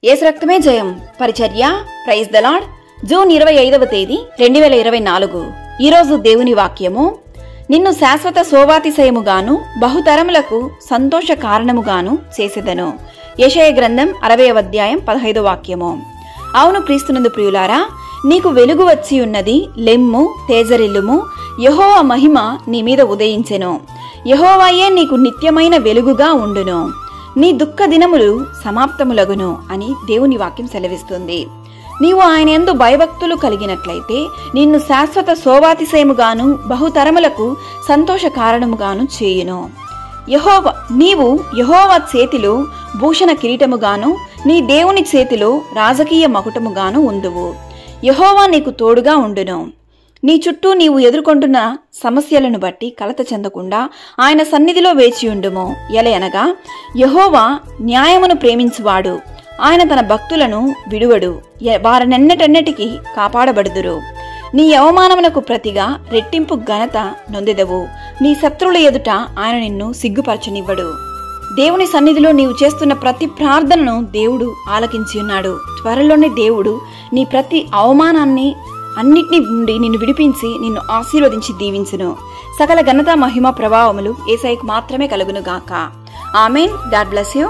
యేసు రక్తమే జయం పరిచర్య ప్రైజ్ ద లార్డ్. జూన్ 25వ తేదీ 2024. ఈరోజు దేవుని వాక్యము, నిన్ను శాశ్వత శోభాతిశయముగాను బహుతరములకు సంతోష కారణముగాను చేసేదను. యెషయా గ్రంథం 60వ అధ్యాయం 15వ వాక్యము. అవును క్రీస్తునందు ప్రియులారా, నీకు వెలుగు వచ్చి ఉన్నది, లెమ్ము తేజరిల్లుము, యెహోవా మహిమ నీ మీద ఉదయించెను. యెహోవాయే నీకు నిత్యమైన వెలుగుగా ఉండును, నీ దుఃఖ దినములు సమాప్తములగును అని దేవుని వాక్యం సెలవిస్తుంది. నీవు ఆయన యందు భయభక్తులు కలిగినట్లయితే నిన్ను శాశ్వత శోభాతిశయముగాను బహుతరములకు సంతోష కారణముగాను చేయును. నీవు యెహోవా చేతిలో భూషణ కిరీటముగాను నీ దేవుని చేతిలో రాజకీయ మకుటముగాను ఉందువు. యెహోవా నీకు తోడుగా ఉండును. నీ చుట్టూ నీవు ఎదుర్కొంటున్న సమస్యలను బట్టి కలత చెందకుండా ఆయన సన్నిధిలో వేచియుండుము. ఎలయనగా యెహోవా న్యాయమును ప్రేమించువాడు, ఆయన తన భక్తులను విడువడు, వారనెన్నటెన్నటికీ కాపాడబడుదురు. నీ అవమానమునకు ప్రతిగా రెట్టింపు ఘనత నొందెదవు. నీ శత్రువుల ఎదుట ఆయన నిన్ను సిగ్గుపరచనివ్వడు. దేవుని సన్నిధిలో నీవు చేస్తున్న ప్రతి ప్రార్థనను దేవుడు ఆలకించి ఉన్నాడు. త్వరలోనే దేవుడు నీ ప్రతి అవమానాన్ని అన్నిటిని నుండి నిన్ను విడిపించి నిన్ను ఆశీర్వదించి దీవించును. సకల ఘనత మహిమ ప్రభావములు యేసయ్యకు మాత్రమే కలుగును గాక. ఆమేన్. God bless you.